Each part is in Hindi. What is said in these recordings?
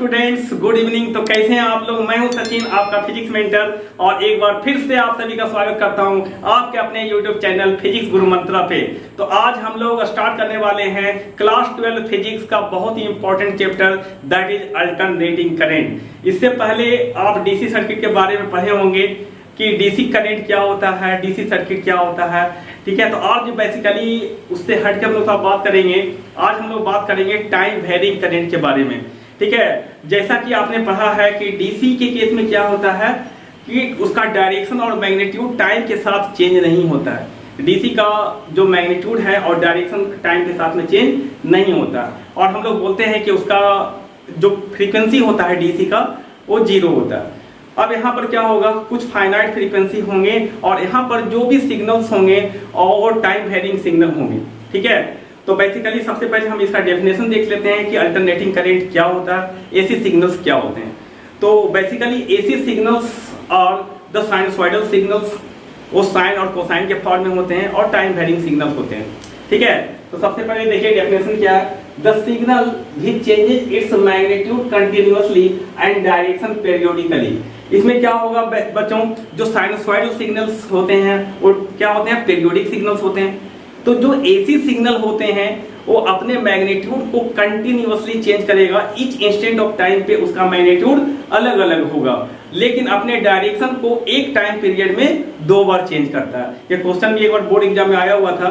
Students, good evening. तो कैसे हैं आप लोग? मैं हूं सचिन, आपका फिजिक्स मेंटर, और एक बार फिर से आप सभी का स्वागत करता हूं आपके अपने यूट्यूब चैनल फिजिक्स गुरु मंत्रा पे। तो आज हम लोग स्टार्ट करने वाले हैं क्लास 12 फिजिक्स का बहुत ही important chapter, that is alternating current. इससे पहले आप डीसी सर्किट के बारे में पढ़े होंगे कि डीसी करंट क्या होता है, डीसी सर्किट क्या होता है, ठीक है। तो आज बेसिकली उससे हट के हम लोग बात करेंगे। आज हम लोग बात करेंगे टाइम वेरिंग करंट के बारे में, ठीक है। जैसा कि आपने पढ़ा है कि डीसी के केस में क्या होता है कि उसका डायरेक्शन और मैग्नीट्यूड टाइम के साथ चेंज नहीं होता है। डीसी का जो मैग्नीट्यूड है और डायरेक्शन टाइम के साथ में चेंज नहीं होता, और हम लोग बोलते हैं कि उसका जो फ्रीक्वेंसी होता है डीसी का वो 0 होता है। अब यहाँ पर क्या होगा, कुछ फाइनाइट फ्रीक्वेंसी होंगे और यहाँ पर जो भी सिग्नल्स होंगे और टाइम वेरिंग सिग्नल होंगे, ठीक है। तो बेसिकली सबसे पहले हम इसका डेफिनेशन देख लेते हैं कि अल्टरनेटिंग करंट क्या होता है, एसी सिग्नल्स क्या होते हैं। तो बेसिकली एसी सिग्नल्स और द साइनसॉइडल सिग्नल्स वो साइन और कोसाइन के फॉर्म में होते हैं और टाइम वेरिंग सिग्नल्स होते हैं, ठीक है। तो सबसे पहले देखिए डेफिनेशन क्या है। The signal which changes its magnitude continuously and direction periodically. इसमें क्या होगा बच्चों, जो साइनसॉइडल सिग्नल्स होते हैं वो क्या होते हैं, पीरियोडिक सिग्नल्स होते हैं। तो जो एसी सिग्नल होते हैं वो अपने मैग्नीट्यूड को कंटिन्यूअसली चेंज करेगा, ईच इंस्टेंट ऑफ टाइम पे उसका मैग्नीट्यूड अलग अलग होगा, लेकिन अपने डायरेक्शन को एक टाइम पीरियड में 2 बार चेंज करता है। ये क्वेश्चन भी एक बार बोर्ड एग्जाम में आया हुआ था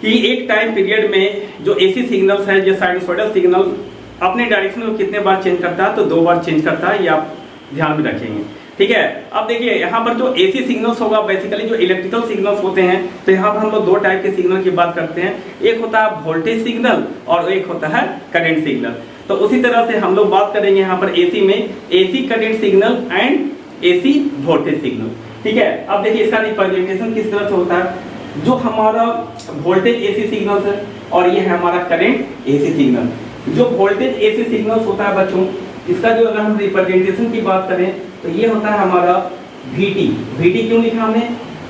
कि एक टाइम पीरियड में जो एसी सिग्नल्स है, जो साइनसॉइडल सिग्नल अपने डायरेक्शन को कितने बार चेंज करता है, तो 2 बार चेंज करता है। ये आप ध्यान में रखेंगे, ठीक है। अब देखिए यहाँ पर जो एसी सिग्नल्स होगा, बेसिकली जो इलेक्ट्रिकल सिग्नल्स होते हैं, तो यहाँ पर हम लोग 2 टाइप के सिग्नल की बात करते हैं। एक होता है वोल्टेज सिग्नल और एक होता है करंट सिग्नल। तो उसी तरह से हम लोग बात करेंगे यहाँ पर एसी में AC current signal and AC voltage signal, ठीक है। अब देखिए इसका रिप्रेजेंटेशन किस तरह से होता है। जो हमारा वोल्टेज एसी सिग्नल है और ये है हमारा करंट एसी सिग्नल। जो वोल्टेज एसी सिग्नल्स होता है बच्चों, इसका जो अगर हम रिप्रेजेंटेशन की बात करें तो ये होता है हमारा VT। VT क्यों लिखा हमने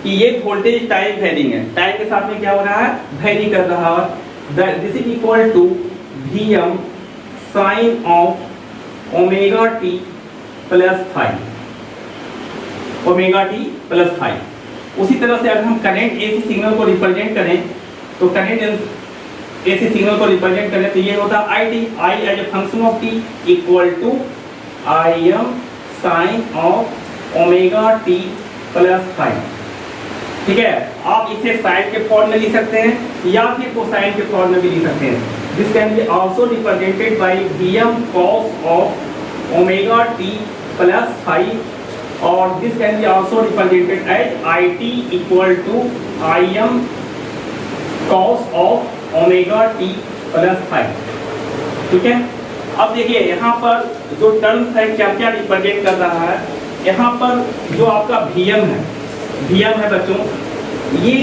कि ये वोल्टेज टाइम वेरिंग है, टाइम के साथ में क्या हो रहा है, वेरी कर रहा है। This is equal to Vm sine of omega t plus 5, omega t plus 5। उसी तरह से अगर हम करंट एसी सिग्नल को रिप्रेजेंट करें तो करंट एसी सिग्नल को रिप्रेजेंट करें तो ये होता है IT, I as a function of t equal to Im sine of omega t plus 5, ठीक है। आप इसे साइन के फॉर्म में लिख सकते हैं या फिर कोसाइन के फॉर्म में भी लिख सकते हैं। This can be also represented by Vm cos of omega t plus 5, और this can be also represented as IT equal to Im cos of omega t plus 5, ठीक है। अब देखिए यहाँ पर जो टर्म्स है क्या क्या रिप्रेजेंट कर रहा है। यहाँ पर जो आपका Vm है बच्चों, ये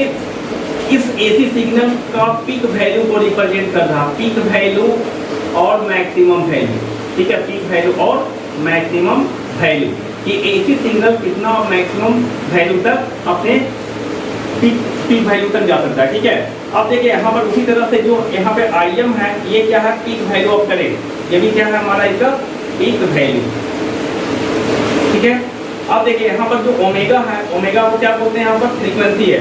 इस एसी सिग्नल का पीक वैल्यू को रिप्रेजेंट कर रहा है, पीक वैल्यू और मैक्सिमम वैल्यू, ठीक है। पीक वैल्यू और मैक्सिमम वैल्यू कि एसी सिग्नल कितना मैक्सिमम वैल्यू तक अपने पीक वैल्यू तक जा सकता है, ठीक है। अब देखिए यहाँ पर उसी तरह से जो यहाँ पे Im है, ये क्या है, पीक वैल्यू ऑफ करंट, ये भी क्या है हमारा इसका पीक वैल्यू, ठीक है। अब देखिए यहाँ पर जो ओमेगा है, ओमेगा को क्या बोलते हैं, यहाँ पर फ्रीक्वेंसी है।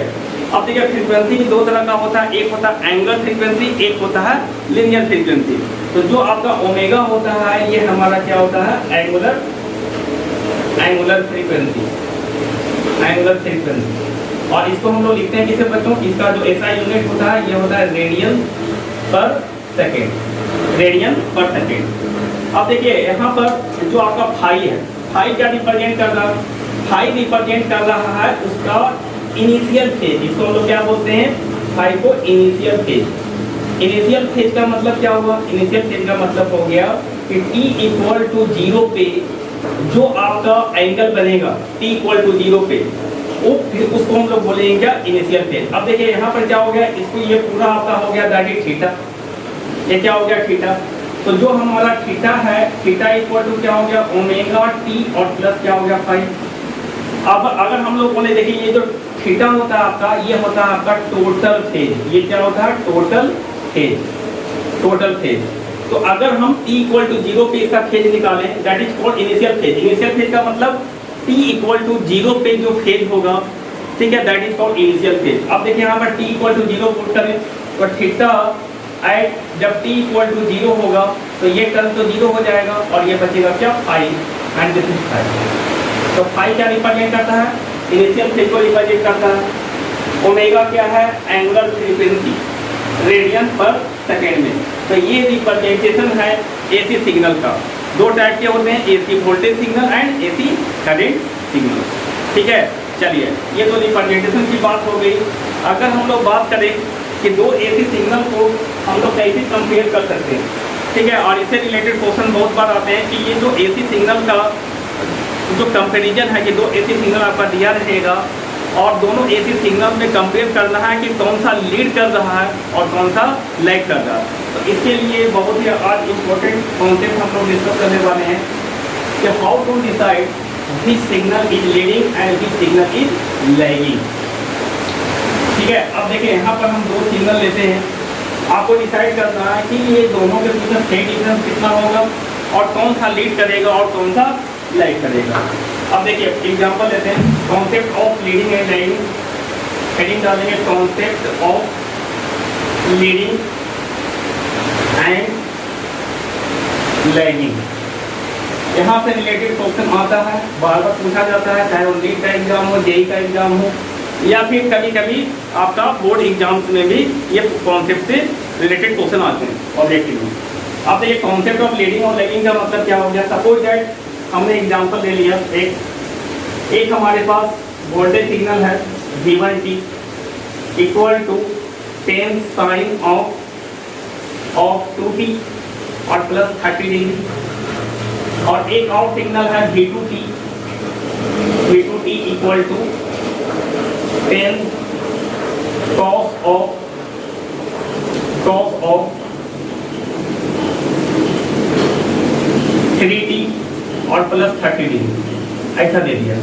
अब देखिए फ्रीक्वेंसी भी 2 तरह का होता है, एक होता है एंगुलर फ्रीक्वेंसी, एक होता है लिनियर फ्रीक्वेंसी। तो जो आपका ओमेगा होता है ये हमारा क्या होता है, एंगुलर फ्रीक्वेंसी, एंगुलर फ्रीक्वेंसी। और इसको हम लोग लिखते हैं किसे बच्चों, इसका जो SI यूनिट होता है ये होता है रेडियन पर सेकेंड, रेडियन पर सेकेंड। अब देखिए यहाँ पर जो आपका फाई है, फाई क्या रिप्रेजेंट कर रहा है, फाई रिप्रेजेंट कर रहा है उसका इनिशियल फेज। इसको हम लोग क्या बोलते हैं, फाई को इनिशियल फेज। इनिशियल फेज का मतलब क्या हुआ, इनिशियल फेज का मतलब हो गया कि t इक्वल टू 0 पे जो आपका एंगल बनेगा, t इक्वल टू 0 पे वो फिर उसको हम लोग बोलेंगे क्या, इनिशियल फेज। अब देखिए यहाँ पर क्या हो गया, इसको ये पूरा आपका हो गया दैट इज थीटा, ये क्या हो गया थीटा। तो जो हमारा थीटा है, थीटा इक्वल टू क्या हो गया, ओमेगा t और प्लस क्या हो गया 5। अब अगर हम लोग बोले देखिए ये जो थीटा होता है आपका, ये होता है आपका टोटल फेज, ये क्या होता है टोटल फेज, टोटल फेज। तो अगर हम t इक्वल टू 0 पे इसका फेज निकालें, that is called initial phase. Initial phase का मतलब t इक्वल टू 0 पे जो फेज होगा, ठीक है, that is called initial phase. अब देखिए यहाँ पर t इक्वल टू 0 पुट करें तो थीटा एट जब t इक्वल टू 0 होगा तो ये टर्म तो 0 हो जाएगा और ये बचेगा क्या, phi, and this is phi. तो फाई क्या रिप्रेजेंट करता है, इनिशियल फेज को रिप्रेजेंट करता है। ओमेगा क्या है, एंगुलर फ्रीक्वेंसी रेडियन पर सेकेंड में। तो ये रिप्रेजेंटेशन है एसी सिग्नल का। दो टाइप के होते हैं, AC voltage signal and AC current signal, ठीक है। चलिए, ये तो रिप्रेजेंटेशन की बात हो गई। अगर हम लोग बात करें कि दो एसी सिग्नल को हम लोग कैसे कंपेयर कर सकते हैं, ठीक है, और इससे रिलेटेड क्वेश्चन बहुत बार आते हैं कि ये जो एसी सिग्नल का जो कंपेरिजन है कि दो एसी सिग्नल आपका दिया रहेगा और दोनों एसी सिग्नल में कंपेयर करना है कि कौन सा लीड कर रहा है और कौन सा लैग कर रहा है। तो इसके लिए बहुत ही आज इम्पोर्टेंट कॉन्सेप्ट हम लोग डिस्कस करने वाले हैं कि how to decide which signal is leading and which signal is lagging, ठीक है। अब देखिए यहाँ पर हम दो सिग्नल लेते हैं, आपको डिसाइड करना है कि ये दोनों के बीच में फेज डिफरेंस कितना होगा और कौन सा लीड करेगा और कौन सा लैग करेगा। अब देखिए एग्जांपल लेते हैं, concept of leading and lagging. Heading डालेंगे concept of leading and lagging. यहाँ से रिलेटेड क्वेश्चन आता है, बार बार पूछा जाता है, चाहे वो नीट का एग्जाम हो, जेई का एग्जाम हो, या फिर कभी कभी आपका बोर्ड एग्जाम्स में भी ये कॉन्सेप्ट से रिलेटेड क्वेश्चन आते हैं ऑब्जेक्टिव में। अब देखिए कॉन्सेप्ट ऑफ लीडिंग और लैगिंग का मतलब क्या हो गया। सपोज दैट हमने एग्जांपल ले लिया, एक हमारे पास वोल्टेज सिग्नल है V1t equal to 10 sign of 2t और प्लस 30 डिग्री, और एक और सिग्नल है V2t equal to 10 cos of 3t और प्लस 30 डिग्री, ऐसा दे दिया,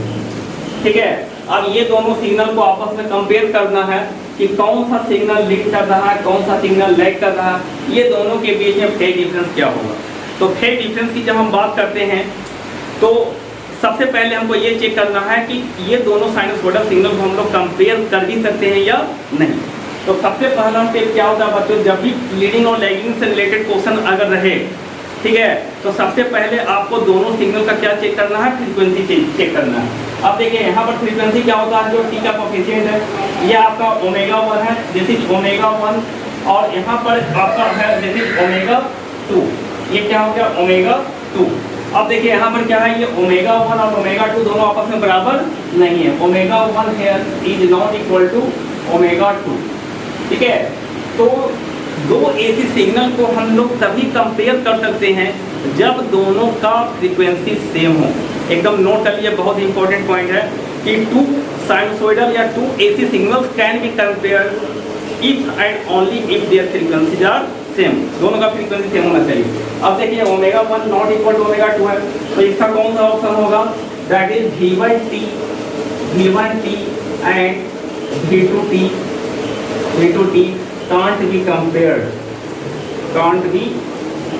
ठीक है। अब ये दोनों सिग्नल को आपस में कंपेयर करना है कि कौन सा सिग्नल लीड कर रहा है, कौन सा सिग्नल लैग कर रहा है, ये दोनों के बीच में फेज डिफरेंस क्या होगा। तो फेज डिफरेंस की जब हम बात करते हैं तो सबसे पहले हमको ये चेक करना है कि ये दोनों साइनसोइडल सिग्नल को हम लोग कंपेयर कर भी सकते हैं या नहीं। तो सबसे पहला स्टेप क्या होता है बच्चों, जब भी लीडिंग और लैगिंग से रिलेटेड क्वेश्चन अगर रहे, ठीक है, तो सबसे पहले आपको दोनों सिग्नल का क्या चेक करना है, फ्रीक्वेंसी चेक करना है। अब देखिए यहाँ पर फ्रीक्वेंसी क्या होता है, जो टी का कोफिशिएंट है ये आपका ओमेगा 1 है, दिस इज ओमेगा 1, और यहाँ पर आपका है दिस इज ओमेगा 2, ये क्या हो गया ओमेगा 2। अब देखिए यहाँ पर क्या है, ये ओमेगा 1 और ओमेगा 2 दोनों आपस में बराबर नहीं है। Omega 1 here is not equal to omega 2, ठीक है। तो दो एसी सिग्नल को हम लोग तभी कंपेयर कर सकते हैं जब दोनों का फ्रीक्वेंसी सेम हो। एकदम नोट कर लिए, बहुत इंपॉर्टेंट पॉइंट है कि टू साइनसोइडल या two AC signals can be compare if and only if their frequencies are same, दोनों का फ्रीक्वेंसी सेम होना चाहिए। अब देखिए omega 1 not equal to omega 2 है, तो इसका कौन सा ऑप्शन होगा, that is V1t and V2t can't be compared,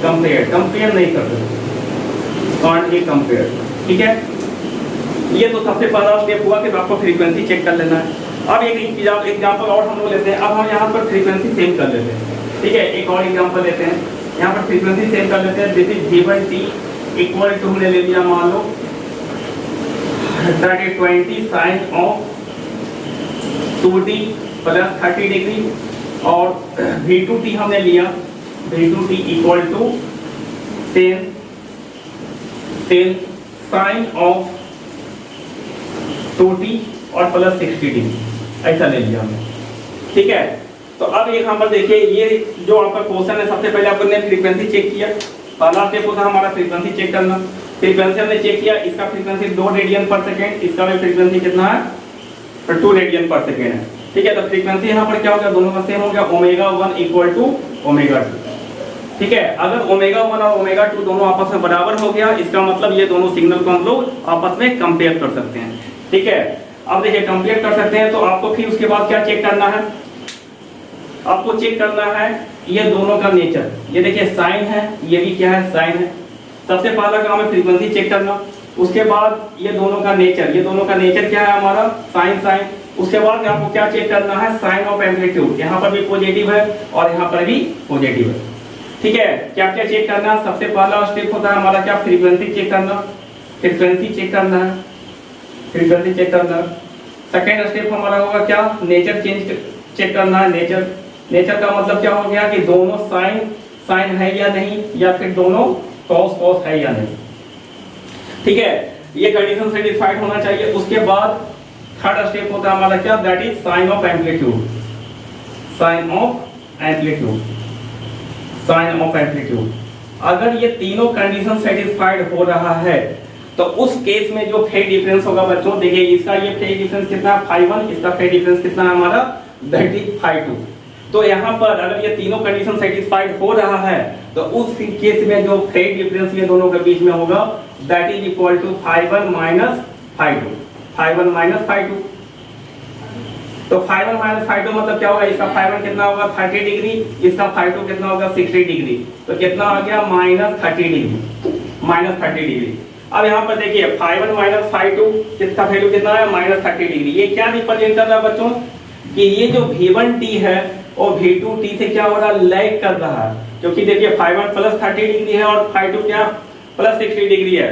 compare नहीं कर सकते, can't be compared, ठीक है। ये तो सबसे पहला स्टेप हुआ कि आपको फ्रीक्वेंसी चेक कर लेना है। अब एक एग्जांपल और हम लोग लेते हैं। अब हम यहाँ पर फ्रीक्वेंसी सेम कर लेते हैं, ठीक है। एक और एग्जांपल लेते हैं, यहाँ पर फ्रीक्वेंसी सेम कर लेते हैं। This is V1t equal to हमने ले लिया, मान लो that is 20 sine of 2t plus 30 degree, और V2t हमने लिया, V2t equal to 10 sign of 2t और प्लस 60 डिग्री, ऐसा ले लिया हमने, ठीक है। तो अब एक नंबर देखिए, ये जो आपका क्वेश्चन है, सबसे पहले आपने फ्रीक्वेंसी चेक किया। पहला स्टेप होता है हमारा फ्रीक्वेंसी चेक करना। फ्रीक्वेंसी हमने चेक किया, इसका फ्रीक्वेंसी 2 रेडियन पर सेकेंड, इसका भी फ्रीक्वेंसी कितना है, 2 रेडियन पर सेकेंड है, ठीक है। तो फ्रीक्वेंसी यहाँ पर क्या हो गया, दोनों का सेम हो गया, ओमेगा 1 इक्वल टू ओमेगा 2, ठीक है। अगर ओमेगा 1 और ओमेगा 2 दोनों आपस में बराबर हो गया, इसका मतलब ये दोनों सिग्नल को हम लोग आपस में कंपेयर कर सकते हैं, ठीक है। अब देखिए कंपेयर कर सकते हैं, तो आपको फिर उसके बाद क्या चेक करना है, आपको चेक करना है ये दोनों का नेचर, ये देखिए साइन है, ये भी क्या है साइन है। सबसे पहला काम है फ्रीक्वेंसी चेक करना, उसके बाद ये दोनों का नेचर, ये दोनों का नेचर क्या है हमारा साइन साइन। उसके बाद आपको क्या चेक करना है साइन ऑफ एम्पलीट्यूड, यहाँ पर भी पॉजिटिव है और यहाँ पर भी पॉजिटिव है। ठीक है, क्या क्या चेक करना है, सबसे पहला स्टेप होता है हमारा क्या फ्रीक्वेंसी चेक करना, फ्रीक्वेंसी चेक करना है, फ्रीक्वेंसी चेक करना है। सेकेंड स्टेप हमारा होगा क्या नेचर चेक करना है, नेचर। नेचर का मतलब क्या हो गया कि दोनों साइन साइन है या नहीं, या फिर दोनों कॉस कॉस है या नहीं। ठीक है, ये कंडीशन सेटिस्फाइड होना चाहिए। उसके बाद थर्ड स्टेप होता है हमारा क्या that is sine of amplitude, sine of amplitude, sine of amplitude. अगर ये तीनों कंडीशन सेटिस्फाइड हो रहा है तो उस केस में जो फेज डिफरेंस होगा बच्चों, देखिए इसका ये फेज डिफरेंस कितना है 5.1, इसका फेज डिफरेंस कितना है हमारा दैट इज 5.2। तो यहाँ पर अगर ये तीनों कंडीशन सेटिस्फाइड हो रहा है तो उस केस में जो फेज डिफरेंस ये दोनों के बीच में होगा that is equal to 5.1 minus 5.2, 5.1 minus 5.2। तो 5.1 माइनस 5.2 मतलब क्या होगा, इसका 5.1 कितना होगा 30 डिग्री, इसका 5.2 कितना होगा 60 डिग्री, तो कितना आ गया माइनस 30 डिग्री, माइनस 30 डिग्री। अब यहाँ पर देखिए 5.1 माइनस 5.2 कितना वैल्यू कितना है माइनस 30 डिग्री। ये क्या रिप्रेजेंट कर रहा है बच्चों कि ये जो V1t है और V2t से क्या हो रहा है लैग कर रहा है, क्योंकि देखिए 5.1 प्लस 30 डिग्री है और 5.2 क्या प्लस 60 डिग्री है।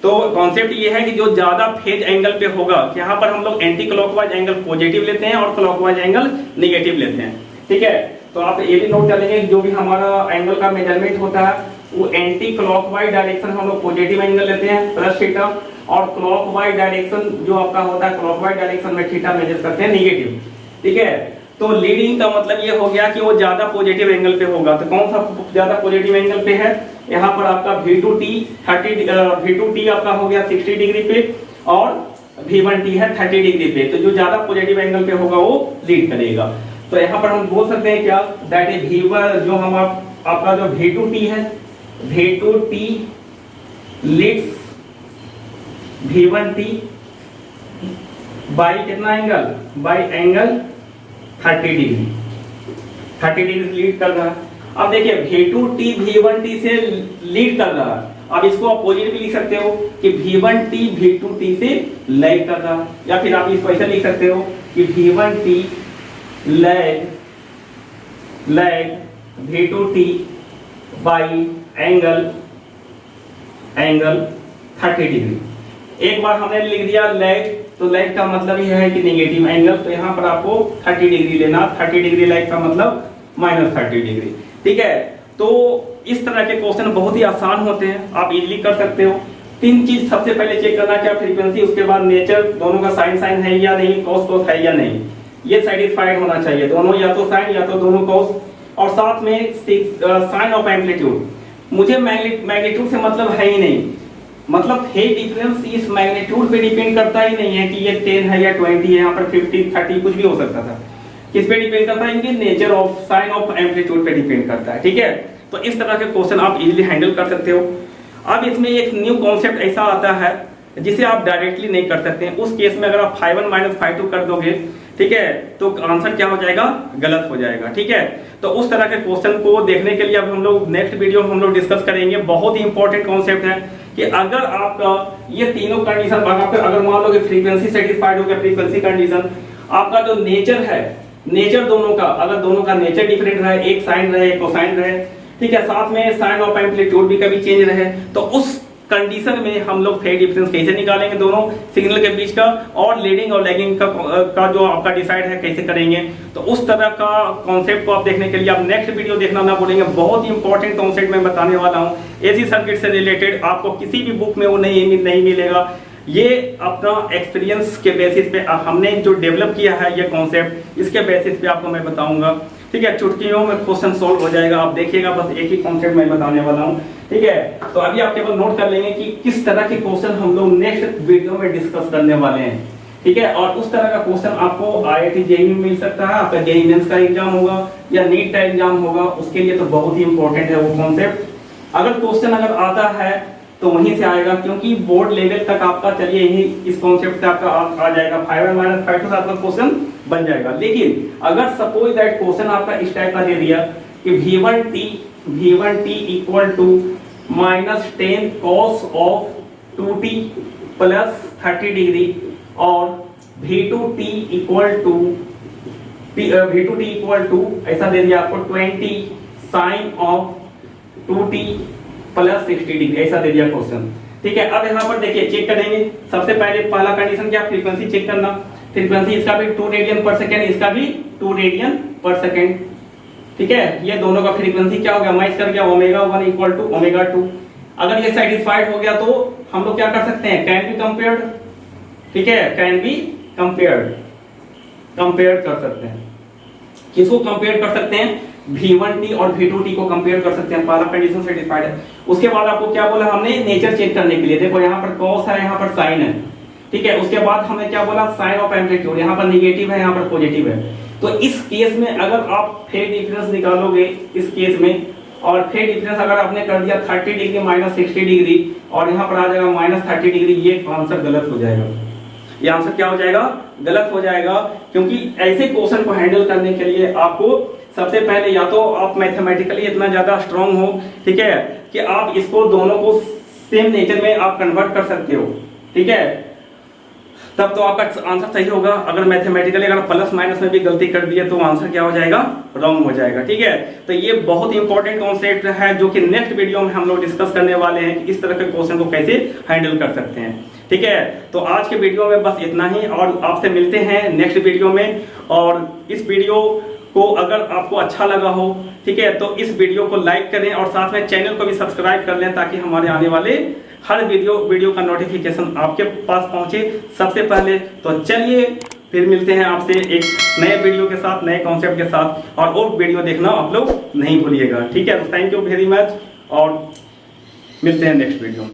तो कॉन्सेप्ट ये है कि जो ज्यादा फेज एंगल पे होगा, यहाँ पर हम लोग एंटी क्लॉकवाइज एंगल पॉजिटिव लेते हैं और क्लॉकवाइज एंगल नेगेटिव लेते हैं। ठीक है, तो आप ये भी नोट कर लेंगे जो भी हमारा एंगल का मेजरमेंट होता है वो एंटी क्लॉकवाइज डायरेक्शन हम लोग पॉजिटिव एंगल लेते हैं प्लस थीटा, और क्लॉकवाइज डायरेक्शन जो आपका होता है क्लॉकवाइज डायरेक्शन में थीटा मेजर करते हैं नेगेटिव। ठीक है, तो लीडिंग का मतलब ये हो गया कि वो ज्यादा पॉजिटिव एंगल पे होगा। तो कौन सा ज्यादा पॉजिटिव एंगल पे है, यहाँ पर आपका V2t आपका हो गया 60 डिग्री पे और V1t है 30 डिग्री पे। तो जो ज्यादा पॉजिटिव एंगल पे होगा वो लीड करेगा। तो यहाँ पर हम बोल सकते हैं क्या दैट इज V1 जो हम आपका जो V2t है, V2t लीड्स V1t बाई कितना angle, by angle 30 degree, 30 degree lead कर रहा है। अब देखिए V2t V1t से लीड कर रहा है, अब इसको अपोजिट भी लिख सकते हो कि V1t V2t से लैग कर रहा है, या फिर आप इसको ऐसा लिख सकते हो कि V1t lag V2t by angle 30 degree. एक बार हमने लिख दिया लैग, तो लैग का मतलब यह है कि नेगेटिव एंगल, तो यहाँ पर आपको 30 डिग्री लेना, 30 डिग्री लैग का मतलब माइनस 30 डिग्री। ठीक है, तो इस तरह के क्वेश्चन बहुत ही आसान होते हैं, आप इजीली कर सकते हो। तीन चीज सबसे पहले चेक करना क्या फ्रीक्वेंसी, उसके बाद नेचर, दोनों का साइन साइन है या नहीं, कॉस कॉस है या नहीं, ये सेटिस्फाइड होना चाहिए, दोनों या तो साइन या तो दोनों कॉस, और साथ में साइन ऑफ एम्पलीट्यूड। मुझे मैग्नीट्यूड से मतलब है ही नहीं, मतलब फेज डिफरेंस इस मैग्नीट्यूड पे डिपेंड करता ही नहीं है कि ये 10 है या 20 है, यहाँ पर 50 30 कुछ भी हो सकता था। किस पे डिपेंड करता है, इनके nature of sine of amplitude पे डिपेंड करता है। ठीक है, तो इस तरह के क्वेश्चन आप इजीली हैंडल कर सकते हो। अब इसमें एक न्यू कॉन्सेप्ट ऐसा आता है जिसे आप डायरेक्टली नहीं कर सकते हैं। उस केस में अगर आप 5.1 माइनस 5.2 कर दोगे, ठीक है, तो आंसर क्या हो जाएगा, गलत हो जाएगा। ठीक है, तो उस तरह के क्वेश्चन को देखने के लिए अब हम लोग नेक्स्ट वीडियो में हम लोग डिस्कस करेंगे। बहुत ही इंपॉर्टेंट कॉन्सेप्ट है कि अगर आपका ये तीनों कंडीशन अगर मान लो कि फ्रीक्वेंसी सेटिस्फाइड हो गया, फ्रीक्वेंसी कंडीशन, आपका जो नेचर है, नेचर दोनों का, अगर दोनों का नेचर डिफरेंट रहे, एक साइन रहे एक कोसाइन रहे, ठीक है, साथ में साइन ऑफ एम्पलीट्यूड भी कभी चेंज रहे, तो उस कंडीशन में हम लोग फेज डिफरेंस कैसे निकालेंगे दोनों सिग्नल के बीच का, और लीडिंग और लैगिंग का जो आपका डिसाइड है कैसे करेंगे। तो उस तरह का कॉन्सेप्ट को आप देखने के लिए आप नेक्स्ट वीडियो देखना ना भूलेंगे। बहुत ही इंपॉर्टेंट कॉन्सेप्ट मैं बताने वाला हूँ, एसी सर्किट से रिलेटेड, आपको किसी भी बुक में वो नहीं मिलेगा। ये अपना एक्सपीरियंस के बेसिस पे हमने जो डेवलप किया है ये कॉन्सेप्ट, इसके बेसिस पे आपको मैं बताऊंगा। ठीक है, चुटकियों में क्वेश्चन सॉल्व हो जाएगा, आप देखिएगा, बस एक ही कॉन्सेप्ट मैं बताने वाला हूँ। ठीक है, तो अभी आप केवल नोट कर लेंगे कि किस तरह के क्वेश्चन हम लोग नेक्स्ट वीडियो में डिस्कस करने वाले हैं। ठीक है, और उस तरह का क्वेश्चन आपको IIT JEE में मिल सकता है, आपका JEE मेंस का एग्जाम होगा या नीट का एग्जाम होगा, उसके लिए तो बहुत ही इंपॉर्टेंट है वो कॉन्सेप्ट। अगर क्वेश्चन अगर आता है तो वहीं से आएगा, क्योंकि बोर्ड लेवल तक आपका, चलिए यही इस कॉन्सेप्ट से आपका आ जाएगा, 5.1 माइनस 5.2 से आपका क्वेश्चन बन जाएगा। लेकिन अगर सपोज दैट क्वेश्चन आपका इस टाइप का दे दिया कि V1t equal to -10 cos of 2t plus 30 degree और V2t इक्वल टू ऐसा दे दिया आपको 20 sine of 2t plus 60 degree, ऐसा दे दिया क्वेश्चन। ठीक है, अब यहाँ पर देखिए चेक करेंगे। सबसे पहले पहला कंडीशन क्या, फ्रीक्वेंसी चेक करना। फ्रीक्वेंसी इसका भी 2 रेडियन पर सेकेंड, इसका भी 2 रेडियन पर सेकेंड। ठीक है, ये दोनों का फ्रीक्वेंसी क्या हो गया, मैच कर गया, ω1 इक्वल टू ω2। अगर ये सेटिस्फाइड हो गया तो हम लोग क्या कर सकते हैं, कैन बी कंपेयर्ड। ठीक है, कैन बी कंपेयर्ड कर सकते हैं। किसको कंपेयर कर सकते हैं, V1t और V2t को कंपेयर कर सकते हैं। पहला कंडीशन सेटिस्फाइड है। उसके बाद आपको क्या बोला हमने, नेचर चेक करने के लिए। देखो यहाँ पर कॉस है, यहाँ पर साइन है। ठीक है, उसके बाद हमने क्या बोला, साइन ऑफ एम्पलीट्यूड, यहाँ पर निगेटिव है, यहाँ पर पॉजिटिव है। तो इस केस में अगर आप फेज डिफरेंस निकालोगे इस केस में, और फेज डिफरेंस अगर आपने कर दिया 30 डिग्री माइनस 60 डिग्री और यहाँ पर आ जाएगा -30 डिग्री, ये आंसर गलत हो जाएगा। ये आंसर क्या हो जाएगा, गलत हो जाएगा। क्योंकि ऐसे क्वेश्चन को हैंडल करने के लिए आपको सबसे पहले या तो आप मैथमेटिकली इतना ज्यादा स्ट्रांग हो, ठीक है, कि आप इसको दोनों को सेम नेचर में आप कन्वर्ट कर सकते हो। ठीक है, तब तो आपका आंसर सही होगा। अगर मैथमेटिकली अगर प्लस माइनस में भी गलती कर दिए तो आंसर क्या हो जाएगा, रॉन्ग हो जाएगा। ठीक है, तो ये बहुत इंपॉर्टेंट कॉन्सेप्ट है जो कि नेक्स्ट वीडियो में हम लोग डिस्कस करने वाले हैं कि इस तरह के क्वेश्चन को कैसे हैंडल कर सकते हैं। ठीक है, तो आज के वीडियो में बस इतना ही और आपसे मिलते हैं नेक्स्ट वीडियो में। और इस वीडियो को अगर आपको अच्छा लगा हो, ठीक है, तो इस वीडियो को लाइक करें और साथ में चैनल को भी सब्सक्राइब कर लें ताकि हमारे आने वाले हर वीडियो का नोटिफिकेशन आपके पास पहुंचे सबसे पहले। तो चलिए फिर मिलते हैं आपसे एक नए वीडियो के साथ, नए कॉन्सेप्ट के साथ, और वो वीडियो देखना आप लोग नहीं भूलिएगा। ठीक है, तो थैंक यू वेरी मच और मिलते हैं नेक्स्ट वीडियो में।